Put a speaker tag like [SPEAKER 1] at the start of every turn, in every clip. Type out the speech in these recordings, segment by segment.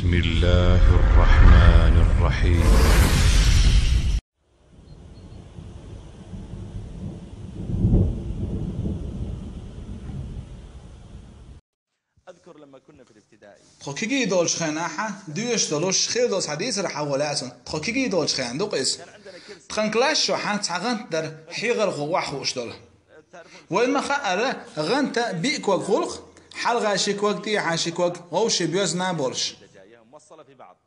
[SPEAKER 1] بسم الله الرحمن الرحيم.
[SPEAKER 2] أذكر لما كنا في الابتدائي
[SPEAKER 3] تخكيجي دولش خناحة دوش دولش خير دوس حديث رح حولاتن تخكيجي دولش خان دوقس
[SPEAKER 2] كان عندنا كرسي
[SPEAKER 3] تخنكلاش شو حان تغنت در حيغر غواح وش دول وين ما خأر غنت بيك وخلق حلقة شيك وقتي حاشيك وقت غوش بيوز نابورش
[SPEAKER 2] دجاجة موصلة في بعض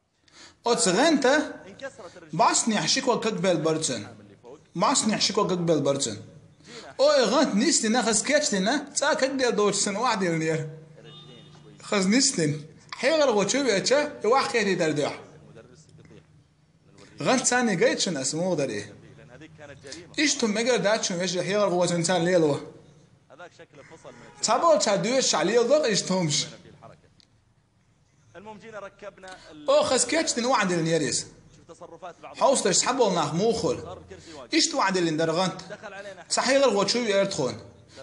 [SPEAKER 3] أتس غنت
[SPEAKER 2] انكسرت الرجل
[SPEAKER 3] بعصني حشيك وقبل برتن
[SPEAKER 2] اللي فوق
[SPEAKER 3] بعصني حشيك وقبل برتن أو غنت نيستي نخز كاتشتنا تاك هكذا دوش سن واحد يلنير
[SPEAKER 2] رجلين شوي
[SPEAKER 3] خز نيستين حيغر غوشو بيتشا يواح كيتي دردوح
[SPEAKER 2] المدرس يطيح
[SPEAKER 3] غنت ثاني قيت شن اسمه دري
[SPEAKER 2] لأن هذيك كانت جريمة
[SPEAKER 3] إيش تم مقر داتشن ويش حيغر غوش إنسان ليلوه
[SPEAKER 2] هذاك شكله فصل من
[SPEAKER 3] تابو تادوش عليه ضغط إيش تهمش
[SPEAKER 2] في الحركة. المهم جينا ركبنا
[SPEAKER 3] أو خز كاتش تنوعد النيريس
[SPEAKER 2] شوف تصرفات بعض
[SPEAKER 3] حوصلش سحبوا ناخ موخل
[SPEAKER 2] صار الكرسي واقف
[SPEAKER 3] إيش توعد اللي ندرغنت
[SPEAKER 2] دخل علينا
[SPEAKER 3] صحيح غير غوتشو يرتخون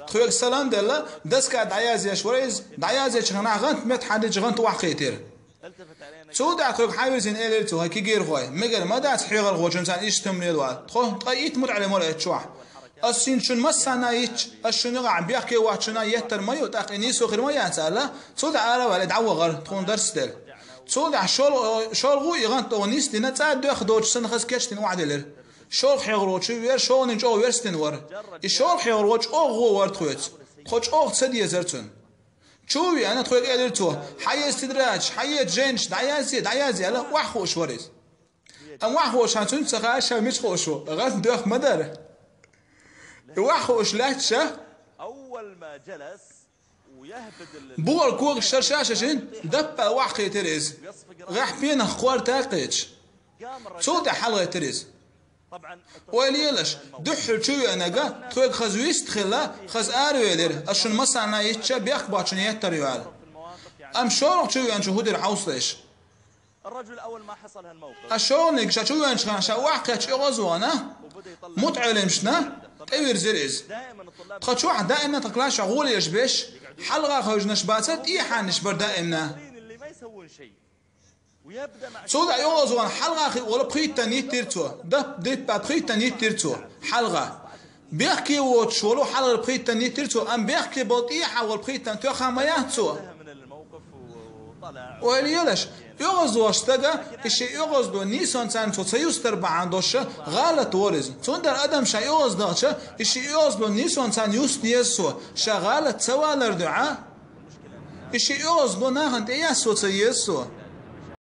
[SPEAKER 3] خويك السلام دلا دسكا دعيازي شوريز دعيازي شغنا غنت مت حد غنت وحقيتير
[SPEAKER 2] التفت علينا
[SPEAKER 3] سودا خويك حاول زين إيرتو هاي كيجير خوي مقر ما دات صحيح غير غوتشو إنسان إيش تمني الوقت خو تقيت مر على مول إتشوح السين شن مسنا يتش الشنو عم بيحكي واحد شنا يهتر ما يوتاق إنيس وخير ما ينسأله سودا على ولا دعوة غير تكون درس دل سودا شول غو يغنت ونيس دينا تساعد ياخدوش سن خس كاش تنوعد لر شول خيغروش وير شول نجو ويرستن ور الشول خيغروش او غو ورد خوت خوش او تسدي زرتون شوي انا تخوي قالتو حي استدراج حي جنش دعيازي على وحوش وريز ام وحوش هاتون تسخاش مش خوشو غاد دوخ مدار وحوش لاتشه
[SPEAKER 2] أول ما جلس ويهبد
[SPEAKER 3] بور كوغ شرشاشه شن دبا وحقي تريز
[SPEAKER 2] يصفق
[SPEAKER 3] راح بينا خوار تاقيتش
[SPEAKER 2] قام الرجل
[SPEAKER 3] صوت حلقه تريز
[SPEAKER 2] طبعا
[SPEAKER 3] وليلش دحل شوي انا قا توك خزويست خلا خز ارويلر اشن مسانا يتشا بيخ باتشن يتريوال
[SPEAKER 2] في المواقف يعني
[SPEAKER 3] ام شورق شوي ان شهود العوصلش
[SPEAKER 2] الرجل أول ما حصل هالموقف
[SPEAKER 3] اشونك شوي ان شان واقع غزوانا
[SPEAKER 2] وبدأ يطلع
[SPEAKER 3] متعلمشنا تأوير زريز
[SPEAKER 2] دائما الطلاب
[SPEAKER 3] تخد شو واحد دائما تقلاش عقول يشبش حلقة خرجنا شباتات اي حانش دائما
[SPEAKER 2] اللي ما يسوون شيء ويبدأ مع
[SPEAKER 3] سودا يغزوان حلقة ولا بخيت تانيت تيرتو ده ديت بخيت تانيت تيرتو حلقة بيحكي واتش ولو حلقة بخيت تانيت تيرتو ام بيحكي بطيحة والبخيت تانتو خماياتو
[SPEAKER 2] من الموقف وطلع
[SPEAKER 3] وليلش يغزو اشتغى الشيء يغزو نيسان سان تو سيستر بعندوش غلط ورز تندر ادم شيء يغزداش الشيء يغزو نيسان سان يوستيسو شغالة سوالر دعاء الشيء يغزو ناهند اياسو تسيسو